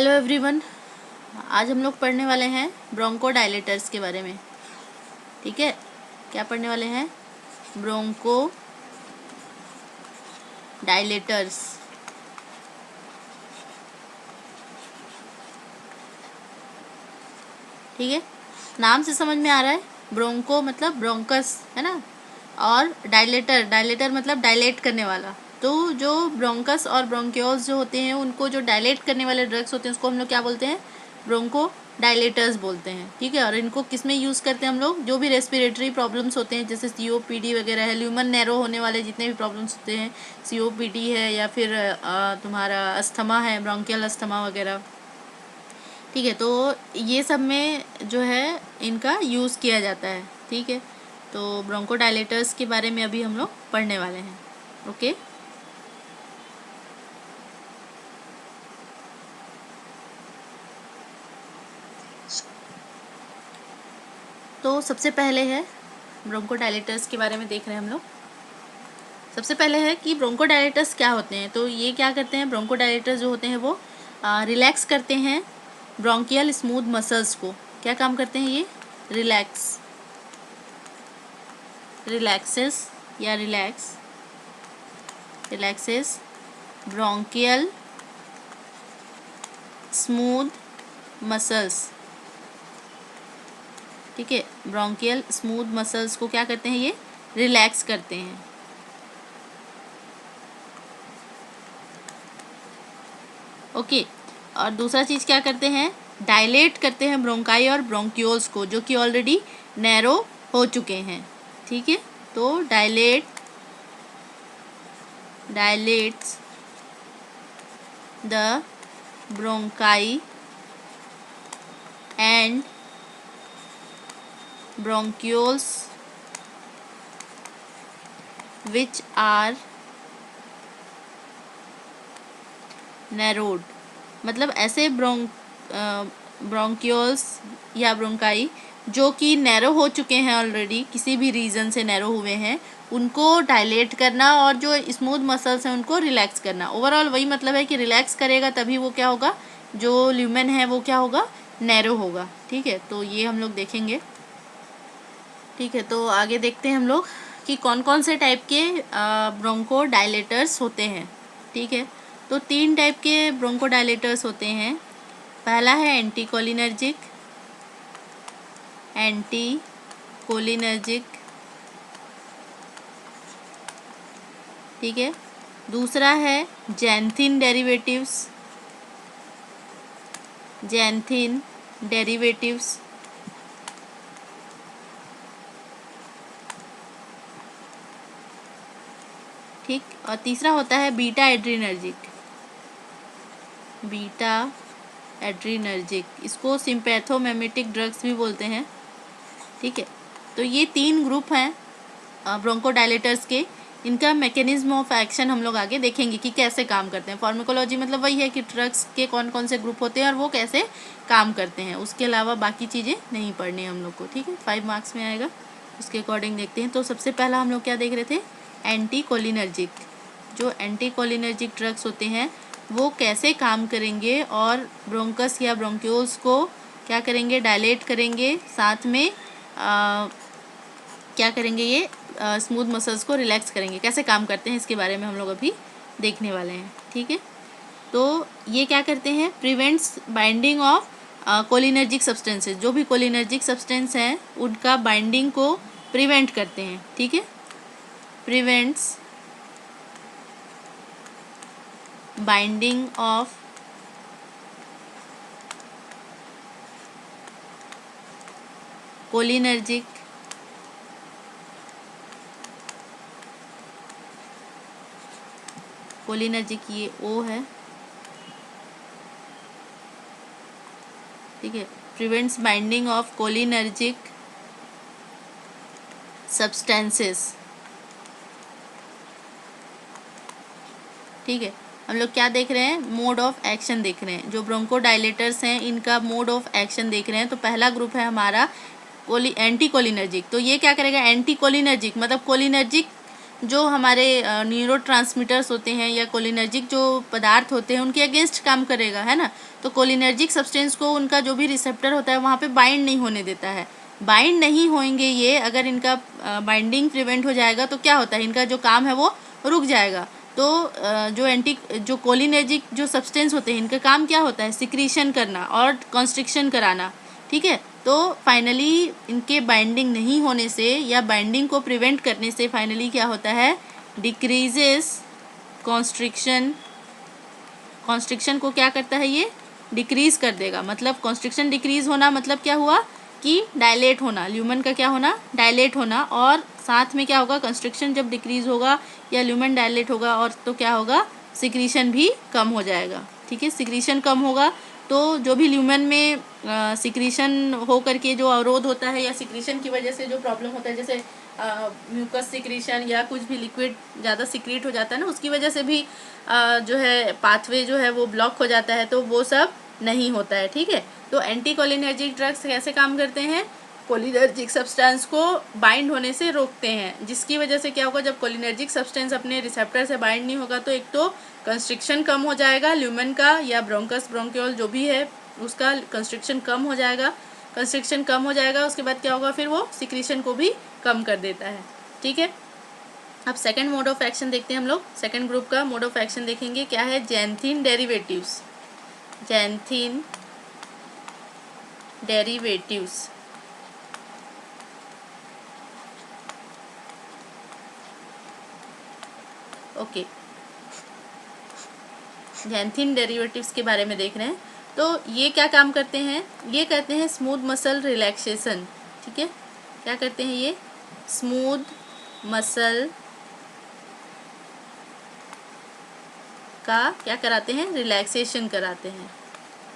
Hello everyone. आज हम लोग पढ़ने वाले हैं ब्रोंकोडायलेटर्स के बारे में। ठीक है, क्या पढ़ने वाले हैं? ब्रोंकोडायलेटर्स। ठीक है, नाम से समझ में आ रहा है। ब्रोंको मतलब ब्रोंकस है ना, और डायलेटर मतलब डायलेट करने वाला। तो जो ब्रोंकस और ब्रोंक्योल्स जो होते हैं उनको जो डायलेट करने वाले ड्रग्स होते हैं उसको हम लोग क्या बोलते हैं? ब्रोंको डायलेटर्स बोलते हैं। ठीक है, और इनको किस में यूज़ करते हैं हम लोग? जो भी रेस्पिरेटरी प्रॉब्लम्स होते हैं जैसे COPD वगैरह है, ल्यूमन नैरो होने वाले जितने भी प्रॉब्लम्स होते हैं, COPD है या फिर तुम्हारा अस्थमा है, ब्रोंकियल अस्थमा वगैरह। ठीक है, तो ये सब में जो है इनका यूज़ किया जाता है। ठीक है, तो ब्रोंकोडायलेटर्स के बारे में अभी हम लोग पढ़ने वाले हैं। ओके, तो सबसे पहले है ब्रोंकोडायलेटर्स के बारे में देख रहे हैं हम लोग। सबसे पहले है कि ब्रोंकोडायलेटर्स क्या होते हैं। तो ये क्या करते हैं? ब्रोंकोडायलेटर्स जो होते हैं वो रिलैक्स करते हैं ब्रोंकियल स्मूथ मसल्स को। क्या काम करते हैं ये? Relaxes bronchial smooth muscles. ठीक है, ब्रोंकियल स्मूथ मसल्स को क्या करते हैं? ये रिलैक्स करते हैं। ओके, और दूसरा चीज़ क्या करते हैं? डायलेट करते हैं ब्रोंकाई और ब्रोंक्यूल्स को जो कि ऑलरेडी नैरो हो चुके हैं। ठीक है, तो dilates the bronchi and bronchioles which are narrowed। मतलब ऐसे ब्रोंक्यूल्स या ब्रोंकाई जो कि नैरो हो चुके हैं ऑलरेडी, किसी भी रीज़न से नैरो हुए हैं, उनको डायलेट करना और जो स्मूथ मसल्स हैं उनको रिलैक्स करना। ओवरऑल वही मतलब है कि रिलैक्स करेगा तभी वो क्या होगा, जो ल्यूमेन है वो क्या होगा? नैरो होगा। ठीक है, तो ये हम लोग देखेंगे। ठीक है, तो आगे देखते हैं हम लोग कि कौन कौन से टाइप के ब्रोंकोडायलेटर्स होते हैं। ठीक है, तो 3 टाइप के ब्रोंकोडायलेटर्स होते हैं। पहला है एंटीकोलिनर्जिक। ठीक है, दूसरा है जैंथिन डेरिवेटिव्स। ठीक, और तीसरा होता है बीटा एड्रीनर्जिक। इसको सिम्पैथोमिमेटिक ड्रग्स भी बोलते हैं। ठीक है, तो ये 3 ग्रुप हैं ब्रोंकोडायलेटर्स के। इनका मैकेनिज्म ऑफ एक्शन हम लोग आगे देखेंगे कि कैसे काम करते हैं। फार्माकोलॉजी मतलब वही है कि ड्रग्स के कौन कौन से ग्रुप होते हैं और वो कैसे काम करते हैं। उसके अलावा बाकी चीज़ें नहीं पढ़नी हम लोग को। ठीक है, 5 मार्क्स में आएगा, उसके अकॉर्डिंग देखते हैं। तो सबसे पहला हम लोग क्या देख रहे थे? एंटीकोलिनर्जिक। जो एंटीकोलिनर्जिक ड्रग्स होते हैं वो कैसे काम करेंगे और ब्रोंकस या ब्रोंक्यूल्स को क्या करेंगे? डायलेट करेंगे, साथ में क्या करेंगे? ये स्मूथ मसल्स को रिलैक्स करेंगे। कैसे काम करते हैं इसके बारे में हम लोग अभी देखने वाले हैं। ठीक है, तो ये क्या करते हैं? Prevents binding of cholinergic substances. जो भी कोलिनर्जिक सब्सटेंस हैं उनका बाइंडिंग को प्रिवेंट करते हैं। ठीक है, प्रिवेंट्स बाइंडिंग ऑफ कोलिनर्जिक ये O है। ठीक है, prevents binding of cholinergic substances. ठीक है, हम लोग क्या देख रहे हैं? मोड ऑफ एक्शन देख रहे हैं। जो ब्रोंकोडायलेटर्स हैं इनका मोड ऑफ एक्शन देख रहे हैं। तो पहला ग्रुप है हमारा एंटीकोलिनर्जिक। तो ये क्या करेगा? एंटीकोलिनर्जिक मतलब कोलिनर्जिक जो हमारे न्यूरोट्रांसमीटर्स होते हैं या कोलिनर्जिक जो पदार्थ होते हैं उनके अगेंस्ट काम करेगा, है ना। तो कोलिनर्जिक सब्सटेंस को उनका जो भी रिसेप्टर होता है वहाँ पे बाइंड नहीं होने देता है। बाइंड नहीं होंगे ये, अगर इनका बाइंडिंग प्रिवेंट हो जाएगा तो क्या होता है, इनका जो काम है वो रुक जाएगा। तो जो कोलिनर्जिक जो सब्सटेंस होते हैं इनका काम क्या होता है, सिक्रीशन करना और कॉन्स्ट्रिक्शन कराना, ठीक है। तो फाइनली इनके बाइंडिंग नहीं होने से या बाइंडिंग को प्रिवेंट करने से फाइनली क्या होता है, डिक्रीजेस कॉन्स्ट्रिक्शन। कॉन्स्ट्रिक्शन को क्या करता है, ये डिक्रीज कर देगा। मतलब कॉन्स्ट्रिक्शन डिक्रीज होना मतलब क्या हुआ कि डायलेट होना, ल्यूमन का क्या होना, डायलेट होना। और साथ में क्या होगा, कंस्ट्रिक्शन जब डिक्रीज होगा या ल्यूमन डायलेट होगा और तो क्या होगा, सिक्रीशन भी कम हो जाएगा, ठीक है। सिक्रीशन कम होगा तो जो भी ल्यूमन में सिक्रीशन हो करके जो अवरोध होता है या सिक्रीशन की वजह से जो प्रॉब्लम होता है, जैसे म्यूकस सिक्रीशन या कुछ भी लिक्विड ज़्यादा सिक्रीट हो जाता है ना, उसकी वजह से भी जो है पाथवे जो है वो ब्लॉक हो जाता है, तो वो सब नहीं होता है, ठीक है। तो एंटी कोलिनर्जिक ड्रग्स कैसे काम करते हैं, कोलिनर्जिक सब्सटेंस को बाइंड होने से रोकते हैं, जिसकी वजह से क्या होगा, जब कोलिनर्जिक सब्सटेंस अपने रिसेप्टर से बाइंड नहीं होगा तो एक तो कंस्ट्रिक्शन कम हो जाएगा ल्यूमन का या ब्रोंकस ब्रोंकियोल जो भी है उसका कंस्ट्रिक्शन कम हो जाएगा। कंस्ट्रिक्शन कम हो जाएगा उसके बाद क्या होगा, फिर वो सिक्रीशन को भी कम कर देता है, ठीक है। अब सेकंड मोड ऑफ एक्शन देखते हैं हम लोग। सेकंड ग्रुप का मोड ऑफ एक्शन देखेंगे क्या है, xanthine derivatives. Xanthine derivatives, okay. Xanthine derivatives के बारे में देख रहे हैं। तो ये क्या काम करते हैं, ये कहते हैं स्मूथ मसल रिलैक्सेशन, ठीक है। क्या करते हैं ये, स्मूथ मसल का क्या कराते हैं, रिलैक्सेशन कराते हैं।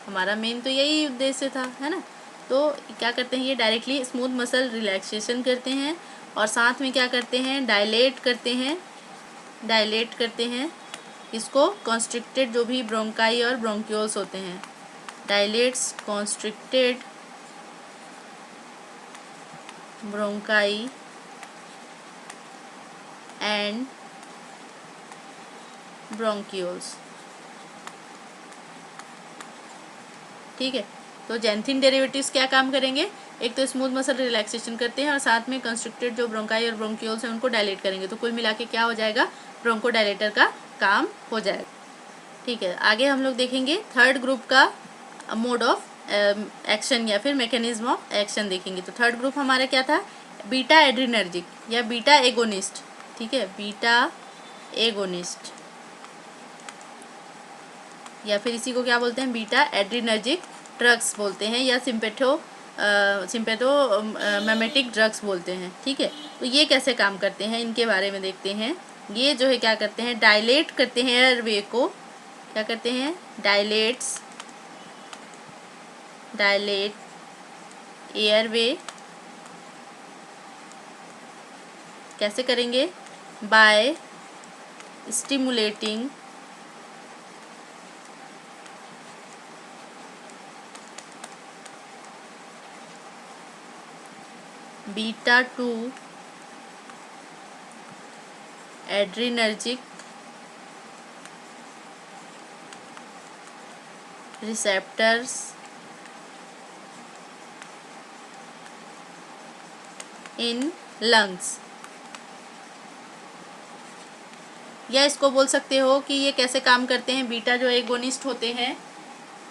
हमारा मेन तो यही उद्देश्य था, है ना। तो क्या करते हैं, ये डायरेक्टली स्मूथ मसल रिलैक्सेशन करते हैं और साथ में क्या करते हैं, डायलेट करते हैं। डायलेट करते हैं इसको कॉन्स्ट्रिक्टेड जो भी ब्रोंकाई और ब्रोंक्यूल्स होते हैं, dilates constricted bronchi and bronchioles, ठीक है। तो जैंथीन डेरिवेटिव्स क्या काम करेंगे, एक तो स्मूथ मसल रिलैक्सेशन करते हैं और साथ में कंस्ट्रिक्टेड जो ब्रोंकाई और ब्रोंक्यूल्स हैं उनको डायलेट करेंगे। तो कुल मिला के क्या हो जाएगा, ब्रोंको डायलेटर का काम हो जाएगा, ठीक है। आगे हम लोग देखेंगे थर्ड ग्रुप का मोड ऑफ एक्शन या फिर मैकेनिज्म ऑफ एक्शन देखेंगे। तो थर्ड ग्रुप हमारा क्या था, बीटा एड्रीनर्जिक या बीटा एगोनिस्ट, ठीक है। बीटा एगोनिस्ट या फिर इसी को क्या बोलते हैं, बीटा एड्रीनर्जिक ड्रग्स बोलते हैं या सिम्पेथोमेमेटिक ड्रग्स बोलते हैं, ठीक है। तो ये कैसे काम करते हैं इनके बारे में देखते हैं। ये जो है क्या करते हैं, डायलेट करते हैं एयरवे को, क्या करते हैं, डायलेट एयरवे। कैसे करेंगे, by stimulating beta 2 adrenergic receptors in lungs. या इसको बोल सकते हो कि ये कैसे काम करते हैं, बीटा जो एगोनिस्ट होते हैं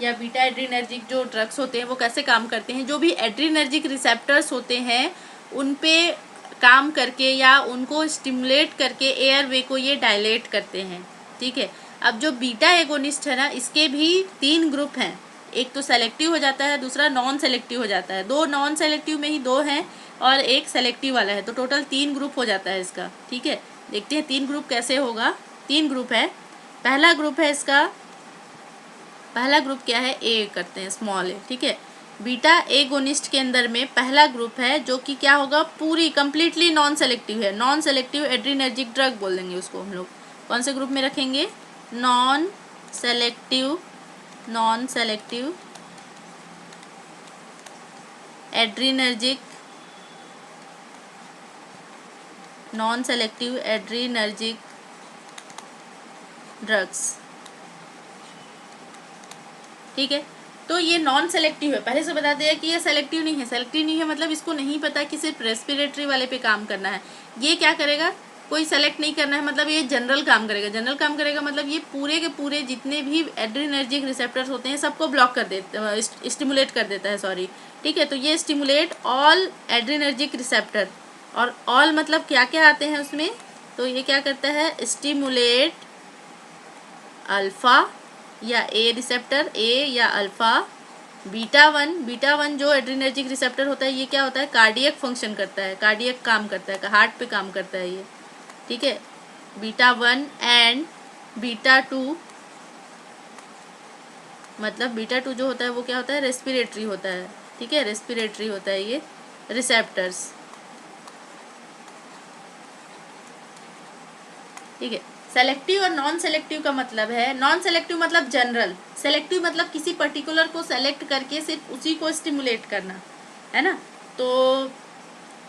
या बीटा एड्रीनर्जिक जो ड्रग्स होते हैं वो कैसे काम करते हैं, जो भी एड्रीनर्जिक रिसेप्टर्स होते हैं उन पे काम करके या उनको स्टिमुलेट करके एयरवे को ये डायलेट करते हैं, ठीक है। अब जो बीटा एगोनिस्ट है ना, इसके भी 3 ग्रुप हैं, एक तो सेलेक्टिव हो जाता है, दूसरा नॉन सेलेक्टिव हो जाता है। 2 नॉन सेलेक्टिव में ही 2 हैं और एक सेलेक्टिव वाला है, तो टोटल 3 ग्रुप हो जाता है इसका, ठीक है। देखते हैं 3 ग्रुप कैसे होगा। 3 ग्रुप है। पहला ग्रुप है इसका, पहला ग्रुप क्या है, ए करते हैं, स्मॉल ए, ठीक है। बीटा एगोनिस्ट के अंदर में पहला ग्रुप है जो कि क्या होगा, पूरी कंप्लीटली नॉन सेलेक्टिव है। नॉन सेलेक्टिव एड्रीनर्जिक ड्रग बोल देंगे उसको हम लोग। कौन से ग्रुप में रखेंगे, non selective adrenergic non selective adrenergic drugs. ठीक है, तो ये नॉन सेलेक्टिव है, पहले से बता दिया कि ये सेलेक्टिव नहीं है। सेलेक्टिव नहीं है मतलब इसको नहीं पता कि सिर्फ रेस्पिरेटरी वाले पे काम करना है। ये क्या करेगा, कोई सेलेक्ट नहीं करना है, मतलब ये जनरल काम करेगा। जनरल काम करेगा मतलब ये पूरे के पूरे जितने भी एड्रीनर्जिक रिसेप्टर्स होते हैं सबको ब्लॉक कर देता, स्टिमुलेट कर देता है, सॉरी। ठीक है, तो ये स्टिमुलेट ऑल एड्रीनर्जिक रिसेप्टर, और ऑल मतलब क्या क्या आते हैं उसमें, तो ये क्या करता है, स्टिमुलेट अल्फा या ए रिसेप्टर, ए या अल्फा, बीटा वन जो एड्रीनर्जिक रिसेप्टर होता है, ये क्या होता है, कार्डियक फंक्शन करता है, कार्डियक काम करता है, हार्ट पे काम करता है ये। ठीक है, beta one and beta two, मतलब बीटा टू जो होता है वो क्या होता है, रेस्पिरेटरी होता है। ठीक है, रेस्पिरेटरी होता है ये रिसेप्टर्स। ठीक है, सेलेक्टिव और नॉन सेलेक्टिव का मतलब है, नॉन सेलेक्टिव मतलब जनरल, सेलेक्टिव मतलब किसी पर्टिकुलर को सेलेक्ट करके सिर्फ उसी को स्टिमुलेट करना, है ना। तो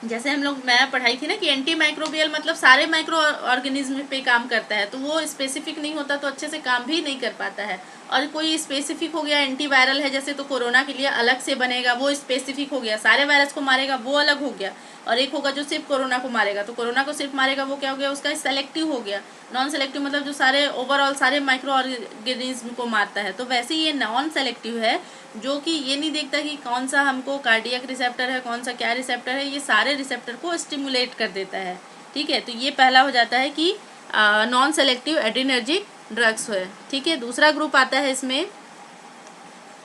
जैसे हम लोग, मैं पढ़ाई थी ना कि एंटी माइक्रोबियल मतलब सारे माइक्रो ऑर्गेनिज्म पे काम करता है, तो वो स्पेसिफिक नहीं होता तो अच्छे से काम भी नहीं कर पाता है। और कोई स्पेसिफिक हो गया, एंटीवायरल है जैसे, तो कोरोना के लिए अलग से बनेगा, वो स्पेसिफिक हो गया, सारे वायरस को मारेगा, वो अलग हो गया। और एक होगा जो सिर्फ कोरोना को मारेगा, तो कोरोना को सिर्फ मारेगा, वो क्या हो गया, उसका सेलेक्टिव हो गया। नॉन सेलेक्टिव मतलब जो सारे ओवरऑल सारे माइक्रो ऑर्गेनिज्म को मारता है। तो वैसे ये नॉन सेलेक्टिव है, जो कि ये नहीं देखता कि कौन सा हमको कार्डियक रिसेप्टर है, कौन सा क्या रिसेप्टर है, ये सारे रिसेप्टर को स्टिमुलेट कर देता है। ठीक है, तो ये पहला हो जाता है कि नॉन सेलेक्टिव एड्रीनर्जिक ड्रग्स है। ठीक है, दूसरा ग्रुप आता है इसमें,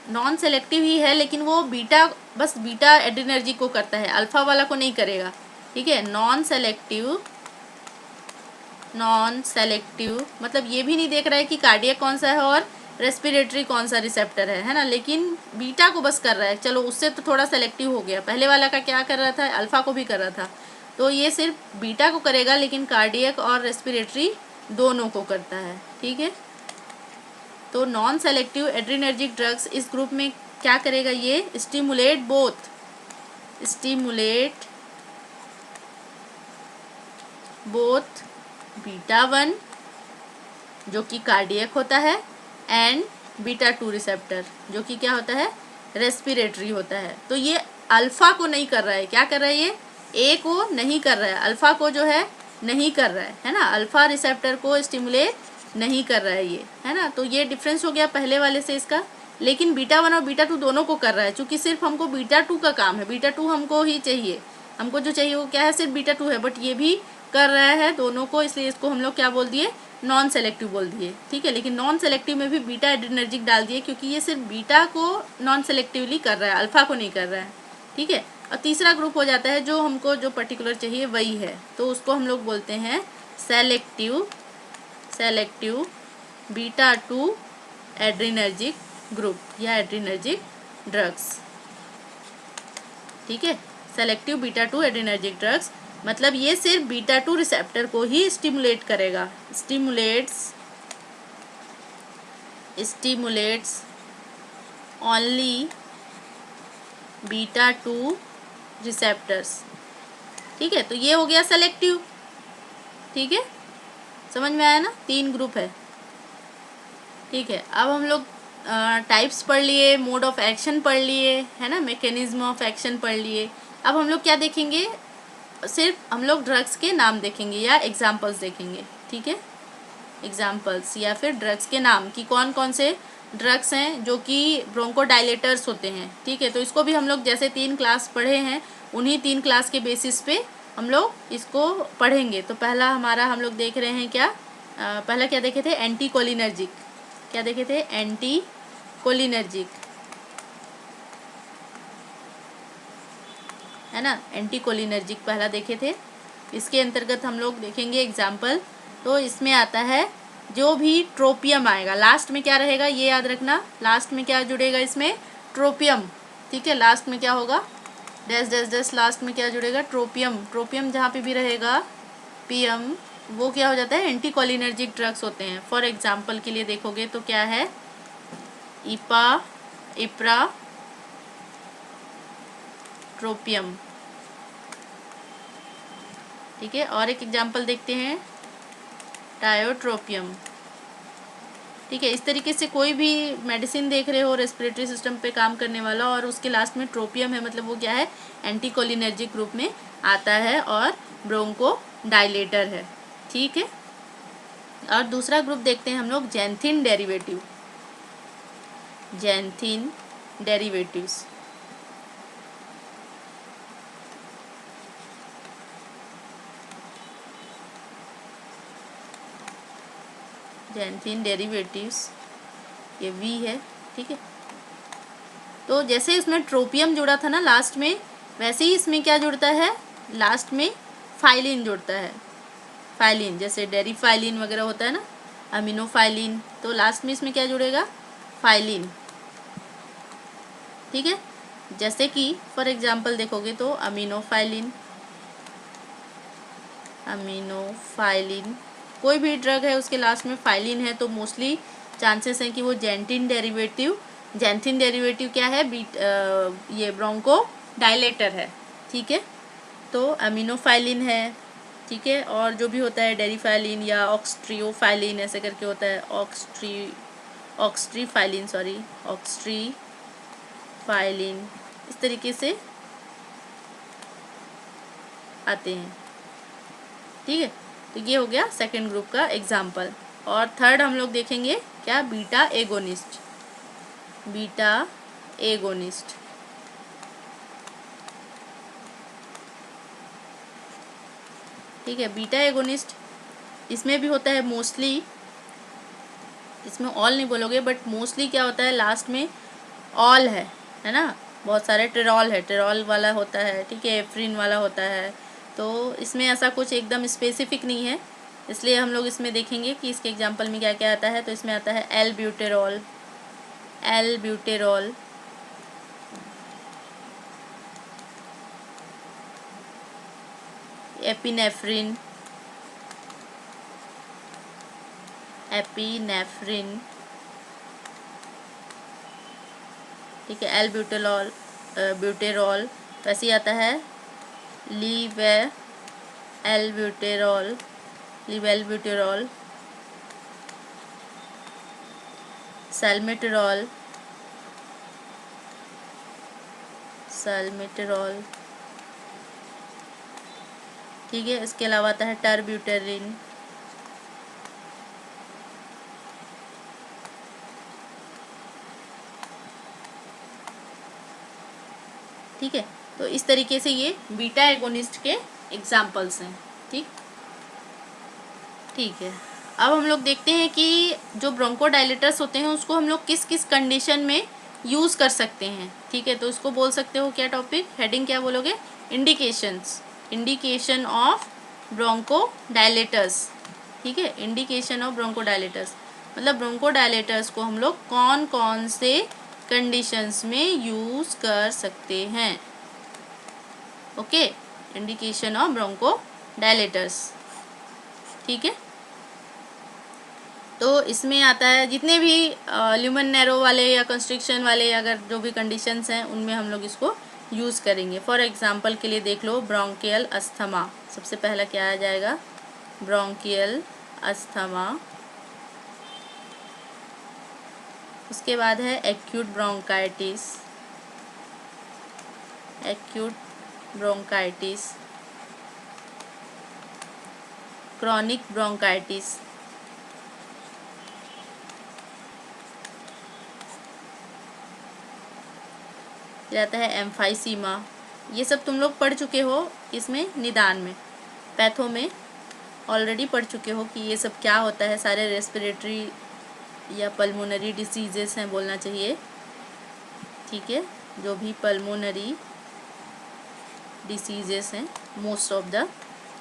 नॉन सेलेक्टिव ही है लेकिन वो बीटा, बस बीटा एड्रीनर्जिक को करता है, अल्फा वाला को नहीं करेगा। ठीक है, नॉन सेलेक्टिव मतलब ये भी नहीं देख रहा है कि कार्डियक कौन सा है और रेस्पिरेटरी कौन सा रिसेप्टर है ना, लेकिन बीटा को बस कर रहा है। चलो उससे तो थोड़ा सेलेक्टिव हो गया, पहले वाला का क्या कर रहा था, अल्फा को भी कर रहा था, तो ये सिर्फ बीटा को करेगा लेकिन कार्डियक और रेस्पिरेटरी दोनों को करता है। ठीक है, तो नॉन सेलेक्टिव एड्रीनर्जिक ड्रग्स इस ग्रुप में क्या करेगा, ये स्टिमुलेट बोथ बीटा वन जो कि कार्डियक होता है एंड बीटा टू रिसेप्टर जो कि क्या होता है, रेस्पिरेटरी होता है। तो ये अल्फा को नहीं कर रहा है, क्या कर रहा है, ये ए को नहीं कर रहा है, अल्फा को जो है नहीं कर रहा है ना, अल्फा रिसेप्टर को स्टिमुलेट नहीं कर रहा है ये, है ना। तो ये डिफरेंस हो गया पहले वाले से इसका। लेकिन बीटा वन और बीटा टू दोनों को कर रहा है, चूँकि सिर्फ हमको बीटा टू का काम है, बीटा टू हमको ही चाहिए, हमको जो चाहिए वो क्या है, सिर्फ बीटा टू है, बट ये भी कर रहा है दोनों को, इसलिए इसको हम लोग क्या बोल दिए, नॉन सेलेक्टिव बोल दिए। ठीक है, लेकिन नॉन सेलेक्टिव में भी बीटा एड्रीनर्जिक डाल दिए क्योंकि ये सिर्फ बीटा को नॉन सेलेक्टिवली कर रहा है, अल्फा को नहीं कर रहा है। ठीक है, और तीसरा ग्रुप हो जाता है जो हमको जो पर्टिकुलर चाहिए वही है, तो उसको हम लोग बोलते हैं selective beta two adrenergic group या एड्रीनर्जिक ड्रग्स। ठीक है, selective beta two adrenergic drugs मतलब ये सिर्फ बीटा टू रिसेप्टर को ही स्टिमुलेट करेगा, stimulates only beta two receptors. ठीक है, तो ये हो गया सेलेक्टिव। ठीक है, समझ में आया ना, 3 ग्रुप है। ठीक है, अब हम लोग टाइप्स पढ़ लिए, मोड ऑफ एक्शन पढ़ लिए, है ना, मैकेनिज्म ऑफ एक्शन पढ़ लिए। अब हम लोग क्या देखेंगे, सिर्फ हम लोग ड्रग्स के नाम देखेंगे या एग्जाम्पल्स देखेंगे। ठीक है, एग्जाम्पल्स या फिर ड्रग्स के नाम कि कौन कौन से ड्रग्स हैं जो कि ब्रोंकोडायलेटर्स होते हैं। ठीक है, तो इसको भी हम लोग जैसे 3 क्लास पढ़े हैं, उन्हीं 3 क्लास के बेसिस पे हम लोग इसको पढ़ेंगे। तो पहला हमारा हम लोग देख रहे हैं क्या, पहला क्या देखे थे, एंटीकोलिनर्जिक, क्या देखे थे, एंटीकोलिनर्जिक, है ना, एंटीकोलिनर्जिक पहला देखे थे। इसके अंतर्गत हम लोग देखेंगे एग्जाम्पल, तो इसमें आता है जो भी ट्रोपियम आएगा, लास्ट में क्या रहेगा ये याद रखना, लास्ट में क्या जुड़ेगा इसमें, ट्रोपियम। ठीक है, लास्ट में क्या होगा, डैश डैश डैश, लास्ट में क्या जुड़ेगा, ट्रोपियम। ट्रोपियम जहाँ पे भी रहेगा पीएम, वो क्या हो जाता है, एंटीकोलिनर्जिक ड्रग्स होते हैं। फॉर एग्जाम्पल के लिए देखोगे तो क्या है, इप्रा ट्रोपियम, ठीक है, और एक एग्जाम्पल देखते हैं, टायोट्रोपियम। ठीक है, इस तरीके से कोई भी मेडिसिन देख रहे हो रेस्पिरेटरी सिस्टम पे काम करने वाला और उसके लास्ट में ट्रोपियम है, मतलब वो क्या है, एंटीकोलिनर्जिक ग्रुप में आता है और ब्रोंको डायलेटर है। ठीक है, और दूसरा ग्रुप देखते हैं हम लोग, जैंथिन डेरिवेटिव। जैंथिन डेरिवेटिव्स, जैंथिन डेरिवेटिव्स, ये वी है। ठीक है, तो जैसे इसमें ट्रोपियम जुड़ा था ना लास्ट में, वैसे ही इसमें क्या जुड़ता है, लास्ट में फाइलिन जुड़ता है। फाइलिन, जैसे डेरिफाइलिन वगैरह होता है ना, अमीनोफाइलिन, तो लास्ट में इसमें क्या जुड़ेगा, फाइलिन। ठीक है, जैसे कि फॉर एग्जांपल देखोगे तो अमीनोफाइलिन, अमीनोफाइलिन, कोई भी ड्रग है उसके लास्ट में फाइलिन है, तो मोस्टली चांसेस हैं कि वो जैंथिन डेरिवेटिव क्या है, ये ब्रोंको डायलेटर है। ठीक है, तो अमीनोफाइलिन है। ठीक है, और जो भी होता है डेरिफाइलिन या ऑक्सट्रियोफाइलिन ऐसे करके होता है, ऑक्सट्रीफाइलिन, इस तरीके से आते हैं। ठीक है, तो ये हो गया सेकंड ग्रुप का एग्जाम्पल। और थर्ड हम लोग देखेंगे क्या, बीटा एगोनिस्ट। बीटा एगोनिस्ट, ठीक है, बीटा एगोनिस्ट इसमें भी होता है मोस्टली, इसमें ऑल नहीं बोलोगे बट मोस्टली क्या होता है, लास्ट में ऑल है ना, बहुत सारे टेरॉल है, टेरॉल वाला होता है। ठीक है, एफ्रिन वाला होता है, तो इसमें ऐसा कुछ एकदम स्पेसिफिक नहीं है, इसलिए हम लोग इसमें देखेंगे कि इसके एग्जांपल में क्या क्या आता है। तो इसमें आता है एल ब्यूटेरॉल, एपिनेफ्रिन, ठीक है, एल ब्यूटेरॉल, वैसे ही आता है लीवेल ब्यूटेरॉल, सल्मेटेरॉल, ठीक है, इसके अलावा आता है टरब्यूटेरिन, ठीक है। तो इस तरीके से ये बीटा एगोनिस्ट के एग्जाम्पल्स हैं। ठीक है, अब हम लोग देखते हैं कि जो ब्रोंकोडायलेटर्स होते हैं उसको हम लोग किस किस कंडीशन में यूज़ कर सकते हैं। ठीक है, तो इसको बोल सकते हो क्या, टॉपिक हेडिंग क्या बोलोगे, इंडिकेशन ऑफ ब्रोंकोडायलेटर्स। ठीक है, इंडिकेशन ऑफ ब्रोंकोडायलेटर्स मतलब ब्रोंकोडायलेटर्स को हम लोग कौन कौन से कंडीशंस में यूज़ कर सकते हैं। Okay, indication of bronchodilators. ठीक है, तो इसमें आता है जितने भी ल्यूमन नैरो वाले या कंस्ट्रिक्शन वाले अगर जो भी कंडीशंस हैं उनमें हम लोग इसको यूज़ करेंगे। फॉर एग्जांपल के लिए देख लो, ब्रोंकियल अस्थमा, सबसे पहला क्या आ जाएगा, ब्रोंकियल अस्थमा। उसके बाद है एक्यूट ब्रोंकाइटिस, क्रॉनिक ब्रोंकाइटिस, जाता है एम्फाइसीमा। ये सब तुम लोग पढ़ चुके हो इसमें निदान में, पैथो में ऑलरेडी पढ़ चुके हो कि ये सब क्या होता है। सारे रेस्पिरेटरी या पल्मोनरी डिसीजेस हैं बोलना चाहिए। ठीक है, जो भी पल्मोनरी डिसीजेस हैं मोस्ट ऑफ द,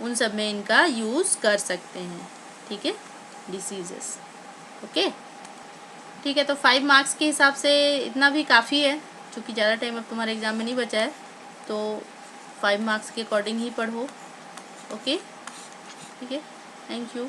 उन सब में इनका यूज़ कर सकते हैं। ठीक है, डिसीजेस। ओके, ठीक है, तो 5 मार्क्स के हिसाब से इतना भी काफ़ी है, क्योंकि ज़्यादा टाइम अब तुम्हारे एग्ज़ाम में नहीं बचा है, तो 5 मार्क्स के अकॉर्डिंग ही पढ़ो। ओके, ठीक है, थैंक यू।